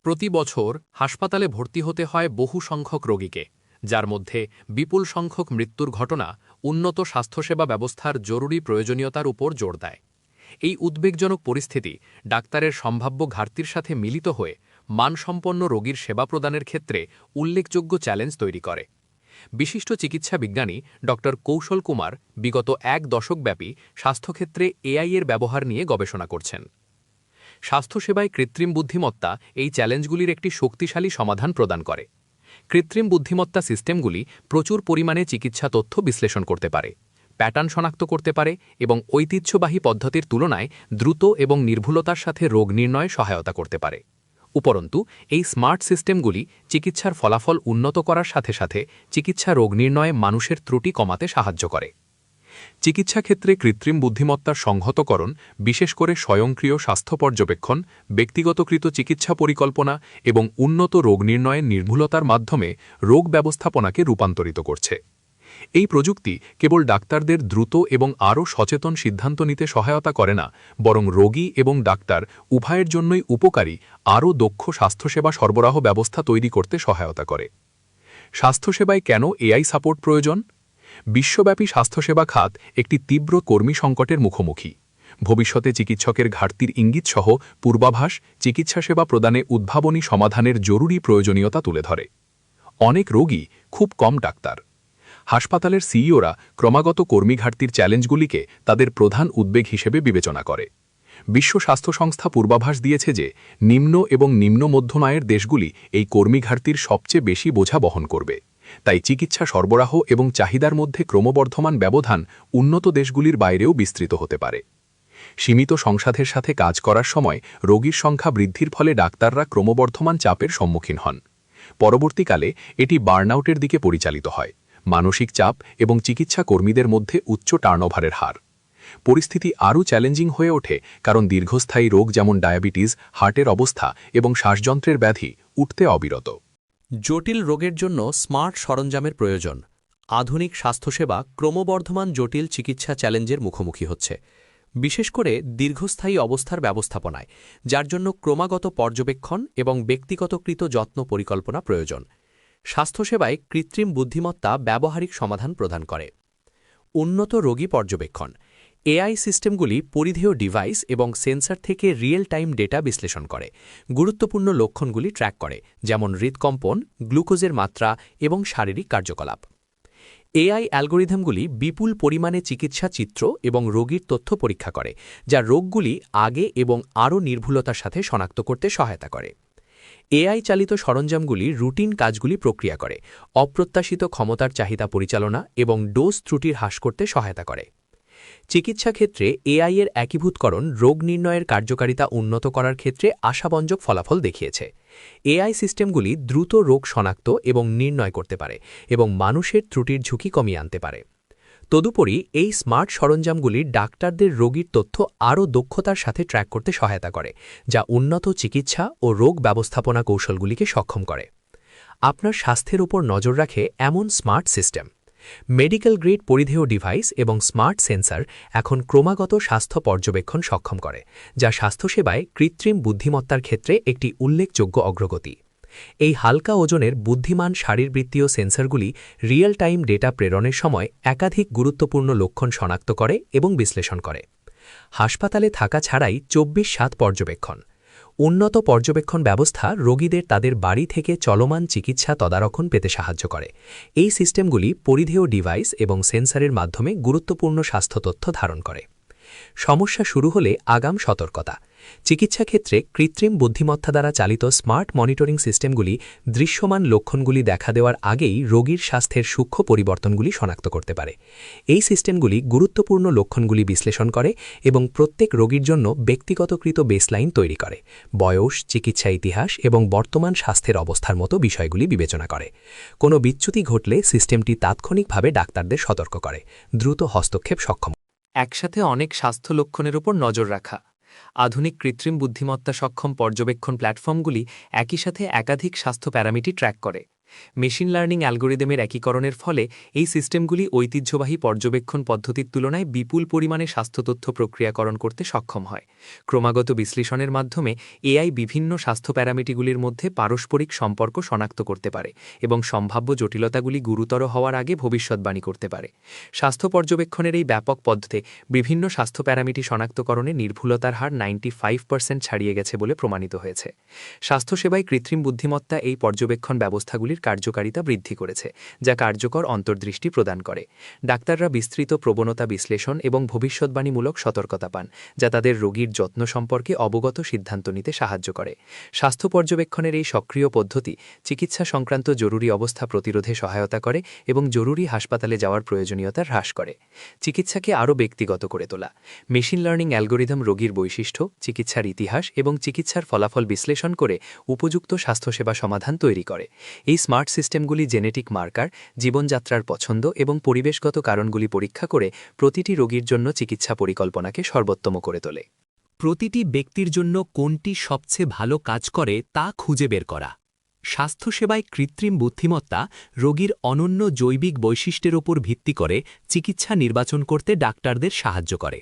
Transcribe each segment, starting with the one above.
প্রতি বছর হাসপাতালে ভর্তি হতে হয় বহু সংখ্যক রোগীকে, যার মধ্যে বিপুল সংখ্যক মৃত্যুর ঘটনা উন্নত স্বাস্থ্যসেবা ব্যবস্থার জরুরি প্রয়োজনীয়তার উপর জোর দেয়। এই উদ্বেগজনক পরিস্থিতি ডাক্তারের সম্ভাব্য ঘাটতির সাথে মিলিত হয়ে মানসম্পন্ন রোগীর সেবা প্রদানের ক্ষেত্রে উল্লেখযোগ্য চ্যালেঞ্জ তৈরি করে। বিশিষ্ট চিকিৎসা বিজ্ঞানী ড কৌশল কুমার বিগত এক দশকব্যাপী স্বাস্থ্যক্ষেত্রে এআই-এর ব্যবহার নিয়ে গবেষণা করছেন। স্বাস্থ্যসেবায় কৃত্রিম বুদ্ধিমত্তা এই চ্যালেঞ্জগুলির একটি শক্তিশালী সমাধান প্রদান করে। কৃত্রিম বুদ্ধিমত্তা সিস্টেমগুলি প্রচুর পরিমাণে চিকিৎসা তথ্য বিশ্লেষণ করতে পারে, প্যাটার্ন শনাক্ত করতে পারে এবং ঐতিহ্যবাহী পদ্ধতির তুলনায় দ্রুত এবং নির্ভুলতার সাথে রোগ নির্ণয়ে সহায়তা করতে পারে। উপরন্তু এই স্মার্ট সিস্টেমগুলি চিকিৎসার ফলাফল উন্নত করার সাথে সাথে চিকিৎসা রোগ নির্ণয়ে মানুষের ত্রুটি কমাতে সাহায্য করে। চিকিৎসা ক্ষেত্রে কৃত্রিম বুদ্ধিমত্তার সংহতকরণ, বিশেষ করে স্বয়ংক্রিয় স্বাস্থ্য পর্যবেক্ষণ, ব্যক্তিগতকৃত চিকিৎসা পরিকল্পনা এবং উন্নত রোগ নির্ণয়ের নির্ভুলতার মাধ্যমে রোগ ব্যবস্থাপনাকে রূপান্তরিত করছে। এই প্রযুক্তি কেবল ডাক্তারদের দ্রুত এবং আরও সচেতন সিদ্ধান্ত নিতে সহায়তা করে না, বরং রোগী এবং ডাক্তার উভয়ের জন্যই উপকারী আরও দক্ষ স্বাস্থ্যসেবা সরবরাহ ব্যবস্থা তৈরি করতে সহায়তা করে। স্বাস্থ্যসেবায় কেন এআই সাপোর্ট প্রয়োজন? বিশ্বব্যাপী স্বাস্থ্যসেবা খাত একটি তীব্র কর্মী সংকটের মুখোমুখি। ভবিষ্যতে চিকিৎসকের ঘাটতির ইঙ্গিতসহ পূর্বাভাস চিকিৎসা সেবা প্রদানে উদ্ভাবনী সমাধানের জরুরি প্রয়োজনীয়তা তুলে ধরে। অনেক রোগী, খুব কম ডাক্তার। হাসপাতালের সিইওরা ক্রমাগত কর্মী ঘাটতির চ্যালেঞ্জগুলিকে তাদের প্রধান উদ্বেগ হিসেবে বিবেচনা করে। বিশ্ব স্বাস্থ্য সংস্থা পূর্বাভাস দিয়েছে যে নিম্ন এবং নিম্ন মধ্যম আয়ের দেশগুলি এই কর্মী ঘাটতির সবচেয়ে বেশি বোঝা বহন করবে। তাই চিকিৎসা সরবরাহ এবং চাহিদার মধ্যে ক্রমবর্ধমান ব্যবধান উন্নত দেশগুলির বাইরেও বিস্তৃত হতে পারে। সীমিত সংসাধের সাথে কাজ করার সময় রোগীর সংখ্যা বৃদ্ধির ফলে ডাক্তাররা ক্রমবর্ধমান চাপের সম্মুখীন হন। পরবর্তীকালে এটি বার্নআউটের দিকে পরিচালিত হয়, মানসিক চাপ এবং চিকিৎসা কর্মীদের মধ্যে উচ্চ টার্নওভারের হার। পরিস্থিতি আরও চ্যালেঞ্জিং হয়ে ওঠে কারণ দীর্ঘস্থায়ী রোগ যেমন ডায়াবেটিস, হার্টের অবস্থা এবং শ্বাসযন্ত্রের ব্যাধি উঠতে অবিরত। জটিল রোগের জন্য স্মার্ট সরঞ্জামের প্রয়োজন। আধুনিক স্বাস্থ্যসেবা ক্রমবর্ধমান জটিল চিকিৎসা চ্যালেঞ্জের মুখোমুখি হচ্ছে, বিশেষ করে দীর্ঘস্থায়ী অবস্থার ব্যবস্থাপনায়, যার জন্য ক্রমাগত পর্যবেক্ষণ এবং ব্যক্তিগতকৃত যত্ন পরিকল্পনা প্রয়োজন। স্বাস্থ্যসেবায় কৃত্রিম বুদ্ধিমত্তা ব্যবহারিক সমাধান প্রদান করে। উন্নত রোগী পর্যবেক্ষণ। এআই সিস্টেমগুলি পরিধেয় ডিভাইস এবং সেন্সর থেকে রিয়েল টাইম ডেটা বিশ্লেষণ করে, গুরুত্বপূর্ণ লক্ষণগুলি ট্র্যাক করে, যেমন হৃদকম্পন, গ্লুকোজের মাত্রা এবং শারীরিক কার্যকলাপ। এআই অ্যালগোরিদমগুলি বিপুল পরিমাণে চিকিৎসা চিত্র এবং রোগীর তথ্য পরীক্ষা করে, যা রোগগুলি আগে এবং আরও নির্ভুলতার সাথে শনাক্ত করতে সহায়তা করে। এআই চালিত সরঞ্জামগুলি রুটিন কাজগুলি প্রক্রিয়া করে, অপ্রত্যাশিত ক্ষমতার চাহিদা পরিচালনা এবং ডোজ ত্রুটির হ্রাস করতে সহায়তা করে। চিকিৎসা ক্ষেত্রে এআই-এর একীভূতকরণ রোগ নির্ণয়ের কার্যকারিতা উন্নত করার ক্ষেত্রে আশাব্যঞ্জক ফলাফল দেখিয়েছে। এআই সিস্টেমগুলি দ্রুত রোগ শনাক্ত এবং নির্ণয় করতে পারে এবং মানুষের ত্রুটির ঝুঁকি কমিয়ে আনতে পারে। তদুপরি এই স্মার্ট সরঞ্জামগুলি ডাক্তারদের রোগীর তথ্য আরও দক্ষতার সাথে ট্র্যাক করতে সহায়তা করে, যা উন্নত চিকিৎসা ও রোগ ব্যবস্থাপনা কৌশলগুলিকে সক্ষম করে। আপনার স্বাস্থ্যের উপর নজর রাখে এমন স্মার্ট সিস্টেম। মেডিকেল গ্রেড পরিধেয় ডিভাইস এবং স্মার্ট সেন্সর এখন ক্রমাগত স্বাস্থ্য পর্যবেক্ষণ সক্ষম করে, যা স্বাস্থ্যসেবায় কৃত্রিম বুদ্ধিমত্তার ক্ষেত্রে একটি উল্লেখযোগ্য অগ্রগতি। এই হালকা ওজনের বুদ্ধিমান শারীরবৃত্তীয় সেন্সরগুলি রিয়েল টাইম ডেটা প্রেরণের সময় একাধিক গুরুত্বপূর্ণ লক্ষণ শনাক্ত করে এবং বিশ্লেষণ করে। হাসপাতালে থাকা ছাড়াই 24/7 পর্যবেক্ষণ। উন্নত পর্যবেক্ষণ ব্যবস্থা রোগীদের তাদের বাড়ি থেকে চলমান চিকিৎসা তদারক্ষণ পেতে সাহায্য করে। এই সিস্টেমগুলি পরিধেয় ডিভাইস এবং সেন্সরের মাধ্যমে গুরুত্বপূর্ণ স্বাস্থ্য তথ্য ধারণ করে। সমস্যা শুরু হলে আগাম সতর্কতা। চিকিৎসা ক্ষেত্রে কৃত্রিম বুদ্ধিমত্তা দ্বারা চালিত স্মার্ট মনিটরিং সিস্টেমগুলি দৃশ্যমান লক্ষণগুলি দেখা দেওয়ার আগেই রোগীর স্বাস্থ্যের সূক্ষ্ম পরিবর্তনগুলি শনাক্ত করতে পারে। এই সিস্টেমগুলি গুরুত্বপূর্ণ লক্ষণগুলি বিশ্লেষণ করে এবং প্রত্যেক রোগীর জন্য ব্যক্তিগতকৃত বেসলাইন তৈরি করে, বয়স, চিকিৎসা ইতিহাস এবং বর্তমান স্বাস্থ্যের অবস্থার মতো বিষয়গুলি বিবেচনা করে। কোনো বিচ্যুতি ঘটলে সিস্টেমটি তাৎক্ষণিকভাবে ডাক্তারদের সতর্ক করে, দ্রুত হস্তক্ষেপ সক্ষম। একসাথে অনেক স্বাস্থ্য লক্ষণের উপর নজর রাখা। আধুনিক কৃত্রিম বুদ্ধিমত্তা সক্ষম পর্যবেক্ষণ প্ল্যাটফর্মগুলি একই সাথে একাধিক স্বাস্থ্য প্যারামিটার ট্র্যাক করে। মেশিন লার্নিং অ্যালগোরিদমের একীকরণের ফলে এই সিস্টেমগুলি ঐতিহ্যবাহী পর্যবেক্ষণ পদ্ধতির তুলনায় বিপুল পরিমাণে স্বাস্থ্য তথ্য প্রক্রিয়াকরণ করতে সক্ষম হয়। ক্রমাগত বিশ্লেষণের মাধ্যমে এআই বিভিন্ন স্বাস্থ্য প্যারামিটারগুলির মধ্যে পারস্পরিক সম্পর্ক শনাক্ত করতে পারে এবং সম্ভাব্য জটিলতাগুলি গুরুতর হওয়ার আগে ভবিষ্যৎবাণী করতে পারে। স্বাস্থ্য পর্যবেক্ষণের এই ব্যাপক পদ্ধতিতে বিভিন্ন স্বাস্থ্য প্যারামিটার শনাক্তকরণে নির্ভুলতার হার 95% ছাড়িয়ে গেছে বলে প্রমাণিত হয়েছে। স্বাস্থ্যসেবায় কৃত্রিম বুদ্ধিমত্তা এই পর্যবেক্ষণ ব্যবস্থাগুলির কার্যকারিতা বৃদ্ধি করেছে, যা কার্যকর অন্তর্দৃষ্টি প্রদান করে। ডাক্তাররা বিস্তৃত প্রবণতা বিশ্লেষণ এবং ভবিষ্যৎবাণীমূলক সতর্কতা পান, যা তাদের রোগীর যত্ন সম্পর্কে অবগত সিদ্ধান্ত নিতে সাহায্য করে। স্বাস্থ্য পর্যবেক্ষণের এই সক্রিয় পদ্ধতি চিকিৎসা সংক্রান্ত জরুরি অবস্থা প্রতিরোধে সহায়তা করে এবং জরুরি হাসপাতালে যাওয়ার প্রয়োজনীয়তা হ্রাস করে। চিকিৎসাকে আরও ব্যক্তিগত করে তোলা। মেশিন লার্নিং অ্যালগোরিদম রোগীর বৈশিষ্ট্য, চিকিৎসার ইতিহাস এবং চিকিৎসার ফলাফল বিশ্লেষণ করে উপযুক্ত স্বাস্থ্যসেবা সমাধান তৈরি করে। এই স্মার্ট সিস্টেমগুলি জেনেটিক মার্কার, জীবনযাত্রার পছন্দ এবং পরিবেশগত কারণগুলি পরীক্ষা করে প্রতিটি রোগীর জন্য চিকিৎসা পরিকল্পনাকে সর্বোত্তম করে তোলে। প্রতিটি ব্যক্তির জন্য কোনটি সবচেয়ে ভালো কাজ করে তা খুঁজে বের করা। স্বাস্থ্যসেবায় কৃত্রিম বুদ্ধিমত্তা রোগীর অনন্য জৈবিক বৈশিষ্ট্যের ওপর ভিত্তি করে চিকিৎসা নির্বাচন করতে ডাক্তারদের সাহায্য করে।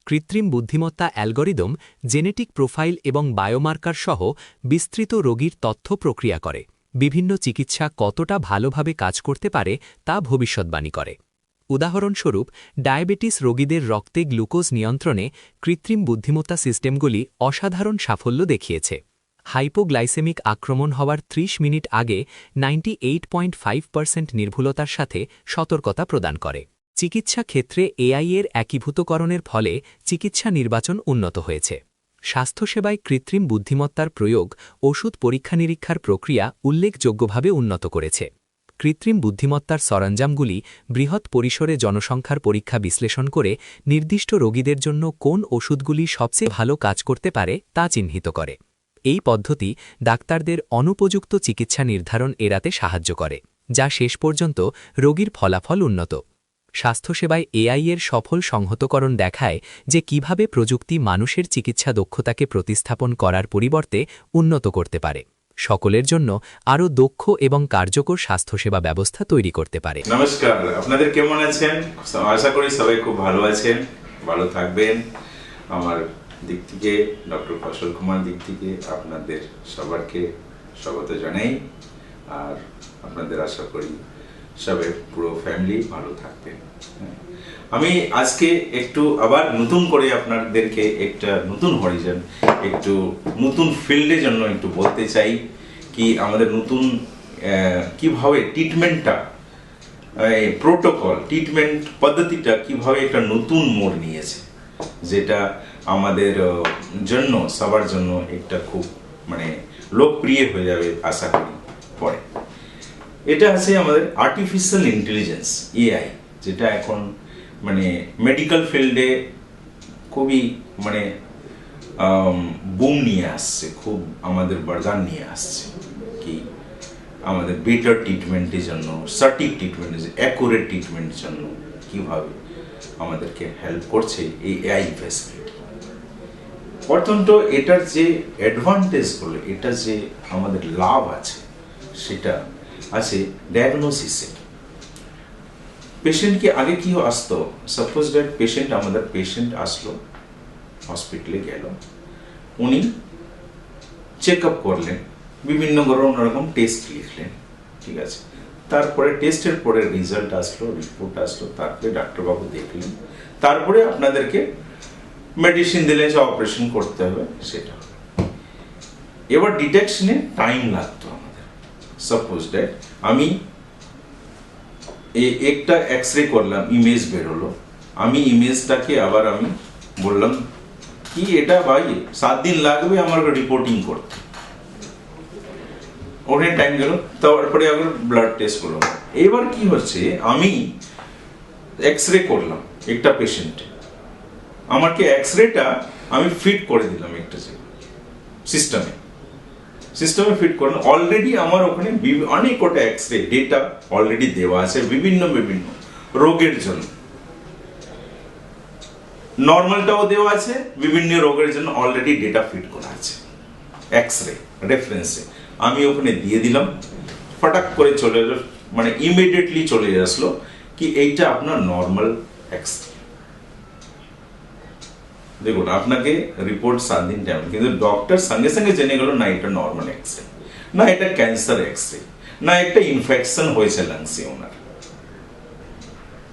কৃত্রিম বুদ্ধিমত্তা অ্যালগরিদম জেনেটিক প্রোফাইল এবং বায়োমার্কার সহ বিস্তৃত রোগীর তথ্য প্রক্রিয়া করে বিভিন্ন চিকিৎসা কতটা ভালোভাবে কাজ করতে পারে তা ভবিষ্যৎবাণী করে। উদাহরণস্বরূপ, ডায়াবেটিস রোগীদের রক্তে গ্লুকোজ নিয়ন্ত্রণে কৃত্রিম বুদ্ধিমত্তা সিস্টেমগুলি অসাধারণ সাফল্য দেখিয়েছে। হাইপোগ্লাইসেমিক আক্রমণ হওয়ার 30 মিনিট আগে 98.5% নির্ভুলতার সাথে সতর্কতা প্রদান করে। চিকিৎসা ক্ষেত্রে এআই-এর একীভূতকরণের ফলে চিকিৎসা নির্বাচন উন্নত হয়েছে। স্বাস্থ্যসেবায় কৃত্রিম বুদ্ধিমত্তার প্রয়োগ ওষুধ পরীক্ষা-নিরীক্ষার প্রক্রিয়া উল্লেখযোগ্যভাবে উন্নত করেছে। কৃত্রিম বুদ্ধিমত্তার সরঞ্জামগুলি বৃহৎ পরিসরে জনসংখ্যার পরীক্ষা বিশ্লেষণ করে নির্দিষ্ট রোগীদের জন্য কোন ওষুধগুলি সবচেয়ে ভালো কাজ করতে পারে তা চিহ্নিত করে। এই পদ্ধতি ডাক্তারদের অনুপযুক্ত চিকিৎসা নির্ধারণ এড়াতে সাহায্য করে, যা শেষ পর্যন্ত রোগীর ফলাফল উন্নত। স্বাস্থ্যসেবায় এআই-এর সফল সংহতকরণ দেখায় যে কিভাবে প্রযুক্তি মানুষের চিকিৎসা দক্ষতাকে প্রতিস্থাপন করার পরিবর্তে উন্নত করতে পারে, সকলের জন্য আরও দক্ষ এবং কার্যকর স্বাস্থ্যসেবা ব্যবস্থা তৈরি করতে পারে। নমস্কার, আপনাদের কেমন আছেন? আশা করি সবাই খুব ভালো আছেন, ভালো থাকবেন। আমার দিক থেকে, ডক্টর ফসল কুমার দিক থেকে আপনাদের সবাইকে স্বাগত জানাই। আর আপনাদের আশা করি সবাই পুরো ফ্যামিলি ভালো থাকবেন। আমি আজকে একটু আবার নতুন করে আপনাদেরকে একটা নতুন হরিজন, একটু নতুন ফিল্ডের জন্য একটু বলতে চাই কি আমাদের নতুন কিভাবে ট্রিটমেন্টটা, প্রোটোকল ট্রিটমেন্ট পদ্ধতিটা কিভাবে একটা নতুন মোড় নিয়েছে, যেটা আমাদের জন্য সবার জন্য একটা খুব লোকপ্রিয় হয়ে যাবে আশা করি পরে। এটা আছে আমাদের আর্টিফিশিয়াল ইন্টেলিজেন্স, এআই, যেটা এখন মেডিকেল ফিল্ডে খুবই বুম নিয়ে আসছে, খুব আমাদের বরদান নিয়ে আসছে কি আমাদের বেটার ট্রিটমেন্টের জন্য, সঠিক ট্রিটমেন্টের জন্য, অ্যাকুরেট ট্রিটমেন্টের জন্য কিভাবে আমাদেরকে হেল্প করছে এই এআই ফ্যাসিলিটি। অত্যন্ত এটার যে অ্যাডভান্টেজগুলো, এটা যে আমাদের লাভ আছে, সেটা আছে ডায়াগনোসিসে। পেশেন্টকে আগে কি আসতো, সাপোজ দ্যাট আমাদের পেশেন্ট আসলো, হসপিটালে গেল, উনি চেক আপ করলেন, বিভিন্ন রকম টেস্ট লিখলেন, ঠিক আছে। তারপরে টেস্টের পরে রেজাল্ট আসলো, রিপোর্ট আসলো, তারপরে ডাক্তারবাবু দেখলেন, তারপরে আপনাদেরকে মেডিসিন দিলে যে অপারেশন করতে হবে সেটা। এবার ডিটেকশনে টাইম লাগতো আমাদের। সাপোজ দ্যাট আমি একটা এক্স-রে করলাম, ইমেজ বেরোলো, আমি ইমেজটাকে আবার আমি বললাম কি এটা ভাই 7 দিন লাগবে আমার রিপোর্টিং করতে, অনেক টাইম গেল। তারপরে আবার ব্লাড টেস্ট করলাম। এবার কি হচ্ছে, আমি এক্স-রে করলাম একটা পেশেন্টে, আমাকে এক্স-রেটা আমি ফিট করে দিলাম একটা সিস্টেমে ফিট করলাম। অলরেডি আমার ওখানে অনেক কটা এক্স-রে ডেটা অলরেডি দেওয়া আছে বিভিন্ন রোগের জন্য। নর্মালটাও দেওয়া আছে, বিভিন্ন রোগের জন্য অলরেডি ডেটা ফিট করা আছে এক্স-রে রেফারেন্সে। আমি ওখানে দিয়ে দিলাম, ফটাক করে চলে এলো, মানে ইমিডিয়েটলি চলে আসলো কি এইটা আপনার নর্মাল এক্সরে। দেখুন আপনাকে রিপোর্ট 7 দিন টাইম, কিন্তু ডক্টর সঙ্গে সঙ্গে জেনে গেল না এটা নর্মাল এক্সরে, না এটা ক্যান্সার এক্সরে, না একটা ইনফেকশন হয়েছে লাংসে ওনার,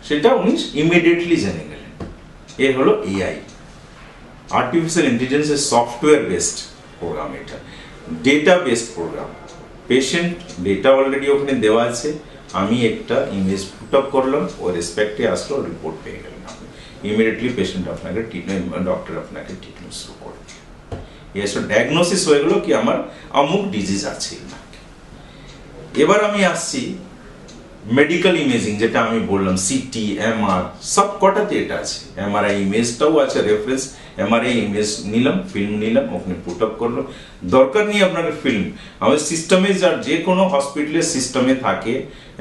সেটা উনি ইমিডিয়েটলি জেনে গেলেন। এ হলো এআই, আর্টিফিশিয়াল ইন্টেলিজেন্সের সফটওয়্যার বেসড প্রোগ্রাম, এটা data based program. Patient data already ওখানে দেওয়া আছে, আমি একটা ইমেজ পুট আপ করলাম, ও রেসপেক্টে আসলো, রিপোর্ট পেয়ে গেলেন আপনি ইমিডিয়েটলি। পেশেন্ট আপনাকে ট্রিটমেন্ট, ডক্টর আপনাকে ট্রিটমেন্ট শুরু করে দিল। এসব ডায়াগনোসিস হয়ে গেল কি আমার অমুক ডিজিজ আছে। এবার আমি আসছি মেডিকেল ইমেজিং, যেটা আমি বললাম সিটি, এমআর, সব কটাতে এটা আছে। এমআরআই ইমেজটাও আছে, রেফারেন্স এমআরআই ইমেজ নিলাম, ফিল্ম নিলাম, ওখানে পুট আপ করলো। দরকার নেই আপনাকে ফিল্ম, আমাদের সিস্টেমে যার যে কোনো হসপিটালের সিস্টেমে থাকে,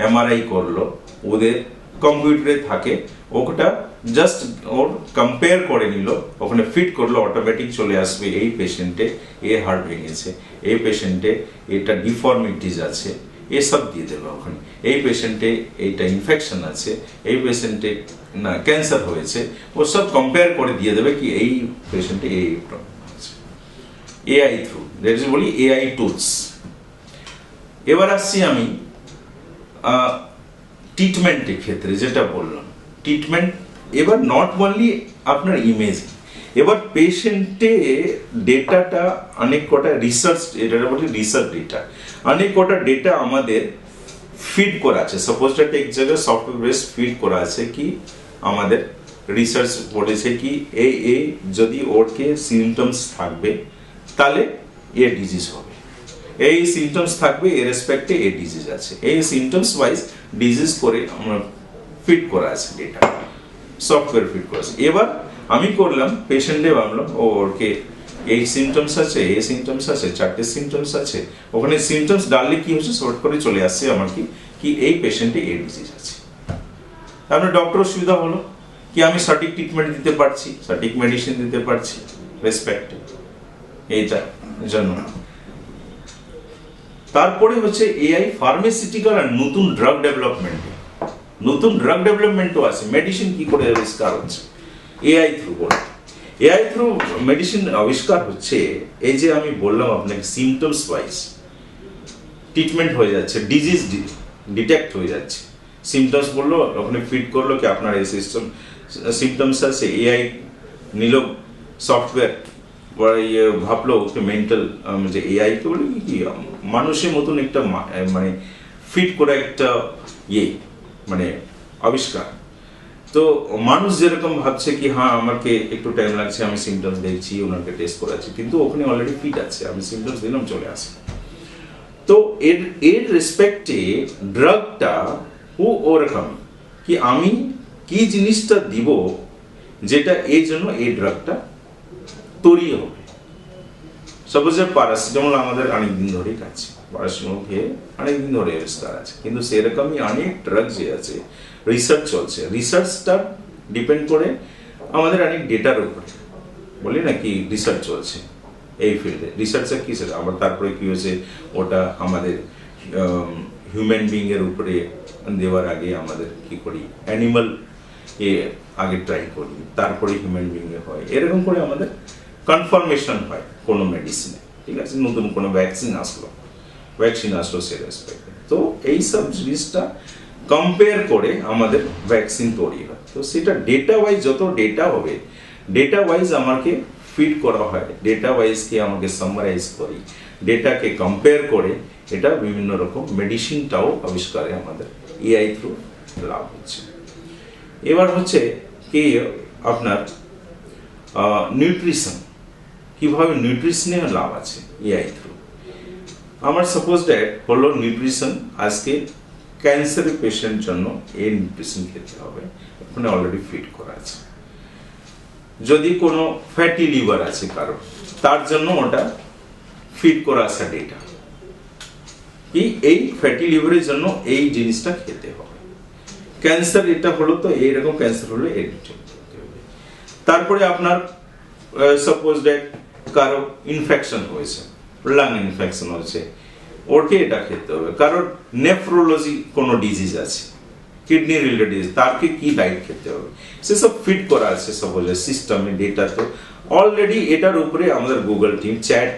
এমআরআই করলো, ওদের কম্পিউটারে থাকে, ওটা জাস্ট ওর কম্পেয়ার করে নিল, ওখানে ফিট করলো, অটোমেটিক চলে আসবে এই পেশেন্টে এ হার্ট ভেঙেছে, এই পেশেন্টে এটা ডিফর্মিটিস আছে, এসব দিয়ে দেবে ওখানে। এই পেশেন্টে এইটা ইনফেকশন আছে, এই পেশেন্টে না ক্যান্সার হয়েছে, ও সব কম্পেয়ার করে দিয়ে দেবে কি এই পেশেন্টে এই প্রবলেম আছে। এআই থ্রু, বলি এআই টুলস। এবার আসছি আমি ট্রিটমেন্টের ক্ষেত্রে, যেটা বললাম ট্রিটমেন্ট। এবার নট অনলি আপনার ইমেজিং, এবার পেশেন্টে ডেটাটা অনেক কটা রিসার্চ, এটা বলি রিসার্চ ডেটা, অনেক কটা ডেটা আমাদের ফিড করা আছে। সাপোজ একটা এক জায়গায় সফটওয়্যার বেস ফিড করা আছে কি আমাদের রিসার্চ বলেছে কি এই যদি ওরকে সিমটমস থাকবে তাহলে এ ডিজিজ হবে, এই সিমটমস থাকবে এর রেসপেক্টে এ ডিজিজ আছে, এই সিমটমস ওয়াইজ ডিজিজ করে আমরা ফিট করা আছে ডেটা, সফটওয়্যার ফিট করা আছে। এবার আমি করলাম পেশেন্টে ভাবলাম ওরকে এই সিমটমস আছে, এই সিমটমস আছে, 4টে সিমটমস আছে, ওখানে সিমটমস ডাললে কি হচ্ছে শর্ট করে চলে আসছে আমার কি এই পেশেন্টে এই ডিজিজ আছে। তাহলে ডক্টর সুবিধা হলো কি আমি সঠিক ট্রিটমেন্ট দিতে পারছি, সঠিক মেডিসিন দিতে পারছি রেসপেক্টে এইটা জন্য। তারপরে হচ্ছে এআই ফার্মাসিউটিক্যাল আর নতুন ড্রাগ ডেভেলপমেন্ট, নতুন ড্রাগ ডেভেলপমেন্টও আছে, মেডিসিন কি করে আবিষ্কার হচ্ছে এআই থ্রু বলে। এআই থ্রু মেডিসিন আবিষ্কার হচ্ছে, এই যে আমি বললাম আপনাকে সিমটমস ওয়াইজ ট্রিটমেন্ট হয়ে যাচ্ছে, ডিজিজ ডিটেক্ট হয়ে যাচ্ছে। সিমটমস বললো ওখানে ফিট করলো কি আপনার এই সিস্টেম সিমটমস আছে, এআই নিল সফটওয়্যার, ভাবলো ওকে মেন্টাল যে এআই কে বলে কি মানুষের মতন একটা মানে ফিট করা একটা মানে আবিষ্কার। তো মানুষ যেরকম ভাবছে কি হ্যাঁ আমাকে একটু টাইম লাগছে, আমি সিমটমস দেখছি, ওনাকে টেস্ট করাচ্ছি, কিন্তু ওখানে অলরেডি ফিট আছে, আমি সিমটমস দিলাম চলে আসে। তো এর রেসপেক্টে ড্রাগটা ওরকম কি আমি কি জিনিসটা দিব যেটা এই জন্য এই ড্রাগটা তৈরি হবে। সাপোজ প্যারাসিটামল আমাদের অনেকদিন ধরেই খাচ্ছি, প্যারাসিটামল খেয়ে অনেকদিন ধরে আবিষ্কার আছে, কিন্তু সেরকমই অনেক ড্রাগ যে আছে রিসার্চ চলছে, রিসার্চটা ডিপেন্ড করে আমাদের অনেক ডেটার উপরে, বলি না কি রিসার্চ চলছে এই ফিল্ডে। রিসার্চের কি সেটা আবার তারপরে কি হয়েছে ওটা আমাদের হিউম্যান বিং এর উপরে দেওয়ার আগে আমাদের কি করি অ্যানিমাল আগে ট্রাই করি, তারপরে হিউম্যান বিং এ হয়, এরকম করে আমাদের কনফার্মেশন হয় কোনো মেডিসিনে। ঠিক আছে, নতুন কোনো ভ্যাকসিন আসলো সে রেসপেক্টে। তো এইসব জিনিসটা কম্পেয়ার করে আমাদের ভ্যাকসিন তৈরি হয়। তো সেটা ডেটা ওয়াইজ, যত ডেটা হবে ডেটা ওয়াইজ আমাকে ফিড করা হয়, ডেটা ওয়াইজকে আমাকে সামারাইজ করি, ডেটাকে কম্পেয়ার করে এটা বিভিন্ন রকম মেডিসিনটাও আবিষ্কারে আমাদের এআই থ্রু লাভ হচ্ছে। এবার হচ্ছে কি আপনার নিউট্রিশন, কিভাবে নিউট্রিশনে লাভ আছে এআই থ্রু। আমার সাপোজ দ্যাট হলো নিউট্রিশন, আজকে ক্যান্সারের পেশেন্ট জন্য এই নিউট্রিশন খেতে হবে, ওখানে অলরেডি ফিট করা আছে। যদি কোনো ফ্যাটি লিভার আছে কারো, তার জন্য ওটা ফিট করা আছে ডেটা কি এই ফ্যাটি লিভারের জন্য এই জিনিসটা খেতে হবে। ক্যান্সার এটা হলো তো এইরকম ক্যান্সার হলে এই খেতে হবে। তারপরে আপনার সাপোজ দ্যাট কারো ইনফেকশন হয়েছে, লাং ইনফেকশন হয়েছে, ওকে এটা খেতে হবে। কারণ নেফ্রোলজি কোনো ডিজিজ আছে, কিডনি রিলেটেড ডিজিজ, তারকে কি ডায়েট খেতে হবে সেসব ফিট করা আছে, সব সিস্টেমে ডেটা। তো অলরেডি এটার উপরে আমাদের গুগল টিম, চ্যাট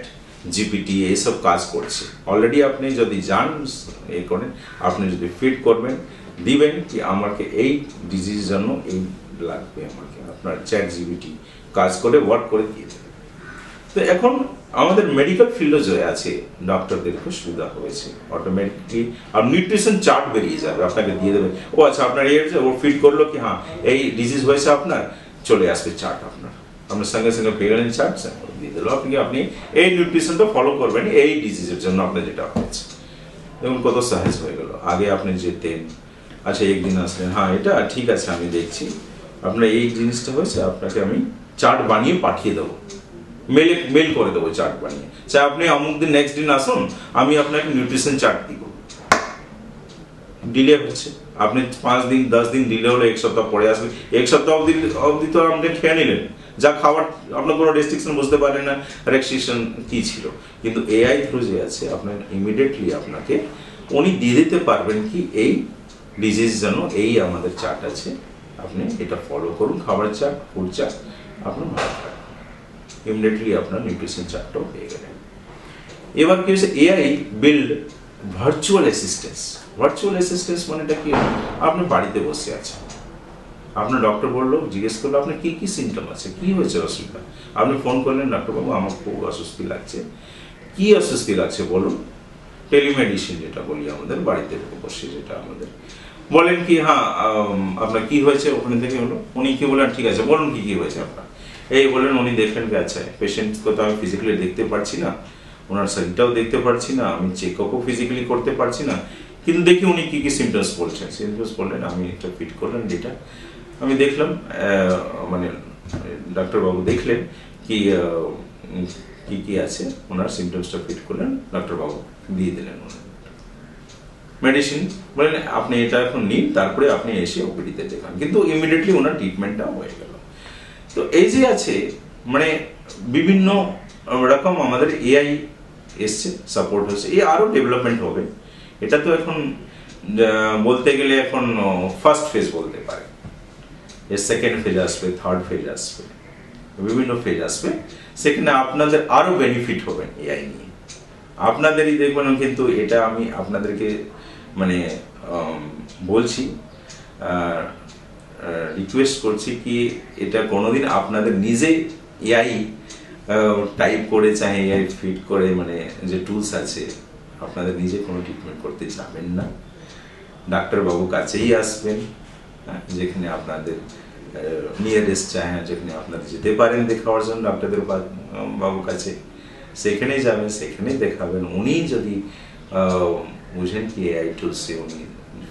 জিপিটি এইসব কাজ করছে অলরেডি। আপনি যদি যান এ করেন, আপনি যদি ফিট করবেন, দিবেন কি আমাকে এই ডিজিজ জন্য এই লাগবে, আমাকে আপনার চ্যাট জিপিটি কাজ করে ওয়ার্ক করে দিয়ে দেবে। তো এখন আমাদের মেডিকেল ফিল্ডে যে আছে ডক্টরদেরকে সুবিধা হয়েছে, অটোমেটিকলি আর নিউট্রিশন চার্ট বেরিয়ে যাবে, আপনাকে দিয়ে দেবে। ও আচ্ছা আপনার এই ও ফিট করলো কি হ্যাঁ এই ডিজিজ হয়েছে আপনার, চলে আসবে চার্ট আপনার সঙ্গে সঙ্গে পেয়ে গেলেন চার্ট দিয়ে দিল। আপনি এই নিউট্রিশনটা ফলো করবেন এই ডিজিজের জন্য আপনার যেটা হয়েছে। দেখুন কত সহজ হয়ে গেল। আগে আপনি যেতেন, আচ্ছা একদিন আসলেন, হ্যাঁ এটা ঠিক আছে আমি দেখছি আপনার এই জিনিসটা হয়েছে, আপনাকে আমি চার্ট বানিয়ে পাঠিয়ে দেবো, মেল করে দেবো চার্ট বানিয়ে। চাই আপনি অমুক দিন নেক্সট দিন আসুন, আমি আপনাকে নিউট্রিশন চার্ট দিব। ডিলে হচ্ছে, আপনি 5 দিন 10 দিন ডিলে হলো, 1 সপ্তাহ পরে আসবে, 1 সপ্তাহ অবধি তো আপনি খেয়ে নিলেন, যা খাবার আপনার কোনো রেস্ট্রিকশন বুঝতে পারেন না রেস্ট্রিকশন কি ছিল। কিন্তু এআই থ্রু যে আছে আপনার ইমিডিয়েটলি আপনাকে উনি দিয়ে দিতে পারবেন কি এই ডিজিজ জন্য এই আমাদের চার্ট আছে, আপনি এটা ফলো করুন, খাবার চার্ট, ফুড চার্ট, আপনার ভালো থাকবে। ইমিডিয়েটলি আপনার নিউট্রিশন চার্টটাও পেয়ে গেলেন। এবার কি হচ্ছে, AI build virtual assistance. Virtual assistance মানেটা কি, আপনি বাড়িতে বসে আছেন, আপনার ডক্টর বললো, জিজ্ঞেস করলো আপনার কি কি সিমটম আছে, কি হয়েছে অসুবিধা, আপনি ফোন করলেন, ডাক্তারবাবু আমার খুব অস্বস্তি লাগছে, কি অস্বস্তি লাগছে বলুন। টেলিমেডিসিন যেটা বলি আমাদের, বাড়িতে বসে যেটা আমাদের বলেন কি হ্যাঁ আপনার কি হয়েছে, ওখানে থেকে হলো উনি কি বলেন, ঠিক আছে বলুন কি কি হয়েছে আপনার, এই বলেন উনি দেখলেন গেছে পেশেন্টকে তো আমি ফিজিক্যালি দেখতে পারছি না, ওনার শরীরটাও দেখতে পারছি না, আমি চেক আপও ফিজিক্যালি করতে পারছি না, কিন্তু দেখি উনি কি কি সিমটমস বলছেন। সিমটমস বললেন, আমি একটা ফিট করলেন ডেটা, আমি দেখলাম মানে ডাক্তারবাবু দেখলেন কি কি কি আছে, ওনার সিমটমসটা ফিট করলেন, ডাক্তারবাবু দিয়ে দিলেন ওনার মেডিসিন, বললেন আপনি এটা এখন নিন, তারপরে আপনি এসে ওপিডিতে দেখান, কিন্তু ইমিডিয়েটলি ওনার ট্রিটমেন্টটা হয়ে গেল। তো এই যে আছে মানে বিভিন্ন রকম আমাদের এআই এসছে, সাপোর্ট হচ্ছে, এই আরো ডেভেলপমেন্ট হবে। এটা তো এখন বলতে গেলে এখন ফার্স্ট ফেজ বলতে পারে, এর সেকেন্ড ফেজ আসবে, থার্ড ফেজ আসবে, বিভিন্ন ফেজ আসবে, সেখানে আপনাদের আরো বেনিফিট হবে এআই নিয়ে, আপনাদেরই দেখবেন। কিন্তু এটা আমি আপনাদেরকে মানে বলছি, রিকোয়েস্ট করছি কি এটা কোনোদিন আপনাদের নিজে এআই টাইপ করে চাহে এআই ফিট করে মানে যে টুলস আছে, আপনাদের নিজে কোনো ট্রিটমেন্ট করতে যাবেন না, ডাক্তারবাবুর কাছেই আসবেন, যেখানে আপনাদের নিয়ারেস্ট চায়, যেখানে আপনারা যেতে পারেন দেখাবার জন্য ডাক্তারদের বাবুর কাছে, সেখানেই যাবেন, সেখানেই দেখাবেন। উনি যদি বুঝেন কি এআই টুলসে উনি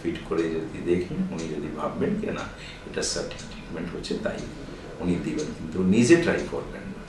ফিট করে যদি দেখেন, উনি যদি ভাববেন কি না এটা সঠিক ট্রিটমেন্ট হচ্ছে, তাই উনি দিবেন, কিন্তু নিজে ট্রাই করবেন না।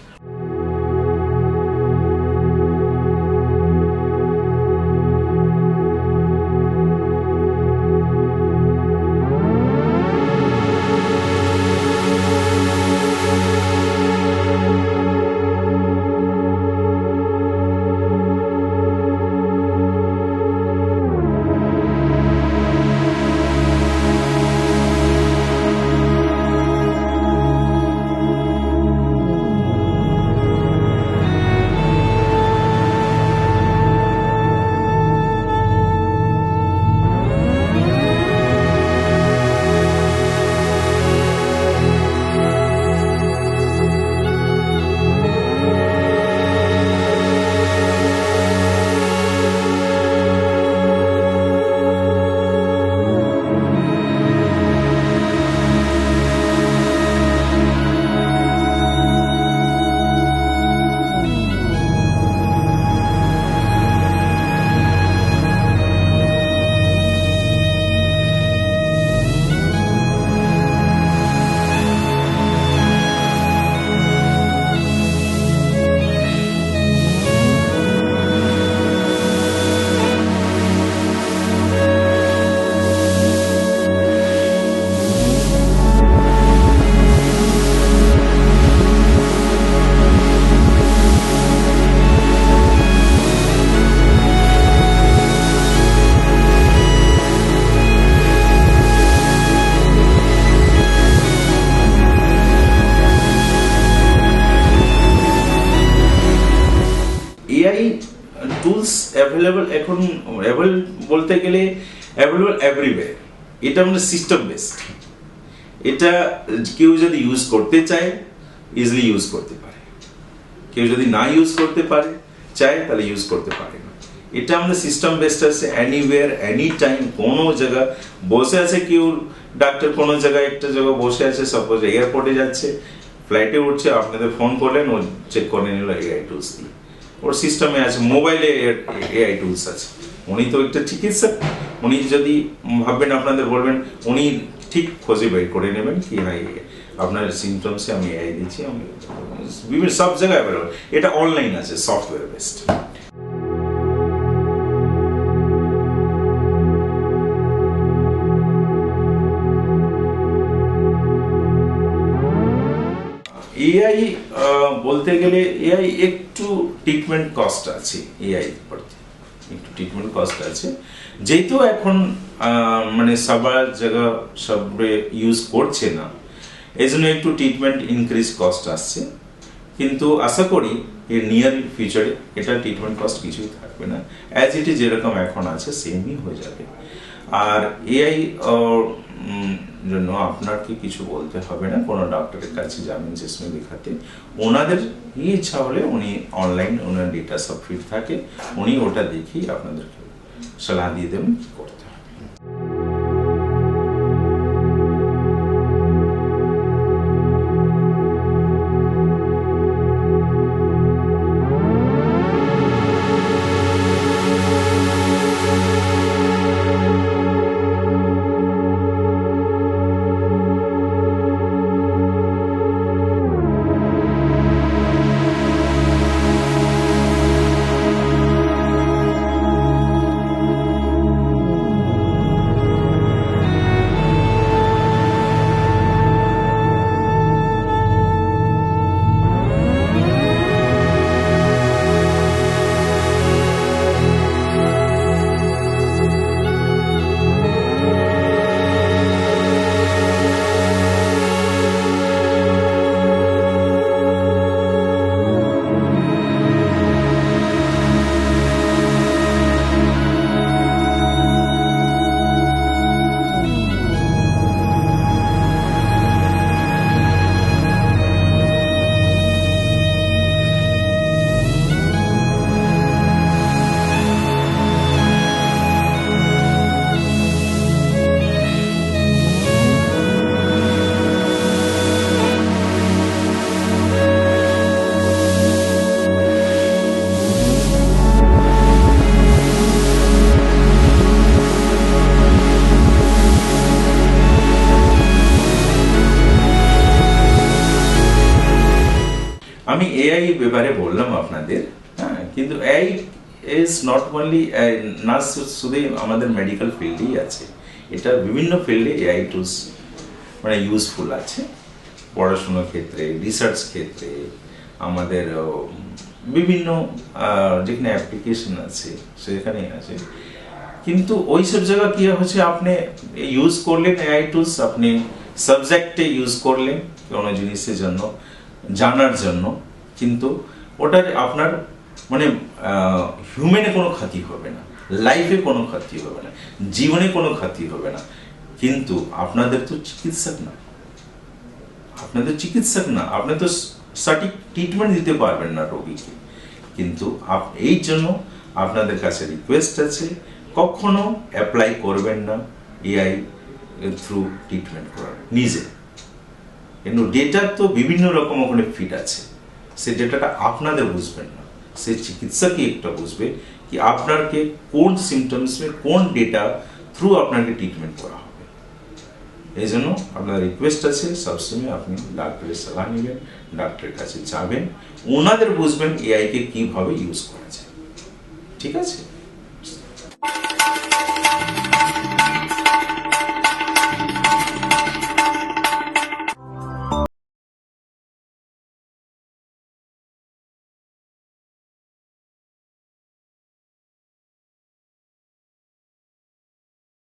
টুলস অ্যাভেলেবল এখন, অ্যাভেলেবল বলতে গেলে অ্যাভেলেবল এভরিওয়্যার। এটা আমাদের সিস্টেম বেসড। এটা কেউ যদি ইউজ করতে চায় ইজিলি ইউজ করতে পারে, কেউ যদি না ইউজ করতে পারে চায় তাহলে ইউজ করতে পারে না। এটা আমাদের সিস্টেম বেসড আছে, এনিওয়্যার এনি টাইম। কোনো জায়গা বসে আছে কেউ, ডাক্তার কোনো জায়গায় একটা জায়গায় বসে আছে, সাপোজ এয়ারপোর্টে যাচ্ছে, ফ্লাইটে উঠছে, আপনাদের ফোন করলেন, ও চেক করে নিল এআই টুলস দিয়ে। ওর সিস্টেমে আছে, মোবাইলে এআই টুলস আছে। উনি তো একটা চিকিৎসক, উনি যদি ভাববেন আপনাদের বলবেন, উনি ঠিক খুঁজে বের করে নেবেন কি হয় আপনার সিমটমসে আমি এআই দিচ্ছি, আমি বিভিন্ন সব জায়গায় অ্যাভেলেবল। এটা অনলাইন আছে, সফটওয়্যার বেসড। এআই বলতে গেলে এআই একটু ট্রিটমেন্ট কস্ট আছে, এআই একটু ট্রিটমেন্ট কস্ট আছে, যেহেতু এখন মানে সবার জায়গা সব ইউজ করছে না, এই জন্য একটু ট্রিটমেন্ট ইনক্রিজ কস্ট আসছে। কিন্তু আশা করি এর নিয়ার ফিউচারে এটা ট্রিটমেন্ট কস্ট কিছুই থাকবে না, অ্যাজ ইট ইজ যেরকম এখন আছে সেমই হয়ে যাবে। আর এআই জন্য আপনাকে কিছু বলতে হবে না, কোনো ডক্টরের কাছে যাবেন চেষ্টা দেখাতে, ওনাদের ইচ্ছা হলে উনি অনলাইন ওনার ডেটা সব ফিট থাকে, উনি ওটা দেখেই আপনাদেরকে সলাহ দিয়ে দেবেন কি করতে হবে। আমি এআই ব্যাপারে বললাম আপনাদের, হ্যাঁ, কিন্তু এআই ইজ নট অনলি না শুধু আমাদের মেডিকেল ফিল্ডেই আছে, এটা বিভিন্ন ফিল্ডে এআই টুলস মানে ইউজফুল আছে। পড়াশোনার ক্ষেত্রে, রিসার্চ ক্ষেত্রে, আমাদের বিভিন্ন যেখানে অ্যাপ্লিকেশন আছে সেখানে আছে। কিন্তু ওই সব জায়গা কি হচ্ছে, আপনি ইউজ করলেন এআই টুলস, আপনি সাবজেক্টে ইউজ করলেন কোনো জিনিসের জন্য, জানার জন্য, কিন্তু ওটার আপনার মানে হিউম্যানে কোনো ক্ষতি হবে না, লাইফে কোনো ক্ষতি হবে না, জীবনে কোনো ক্ষতি হবে না। কিন্তু আপনাদের তো চিকিৎসক না, আপনি তো সঠিক ট্রিটমেন্ট দিতে পারবেন না রোগীকে। কিন্তু এই জন্য আপনাদের কাছে রিকোয়েস্ট আছে, কখনো অ্যাপ্লাই করবেন না এআই থ্রু ট্রিটমেন্ট করার নিজে। কিন্তু ডেটা তো বিভিন্ন রকম ওখানে ফিট আছে, সেই ডেটাটা আপনাদের বুঝবেন না, সেই চিকিৎসকই একটা বুঝবে কি আপনাকে কোন সিমটমসে কোন ডেটা থ্রু আপনাকে ট্রিটমেন্ট করা হবে। এই জন্য আপনার রিকোয়েস্ট আছে, সবসময় আপনি ডাক্তারের সালাহ নেবেন, ডাক্তারের কাছে যাবেন, ওনাদের বুঝবেন এআইকে কিভাবে ইউজ করা যায়। ঠিক আছে।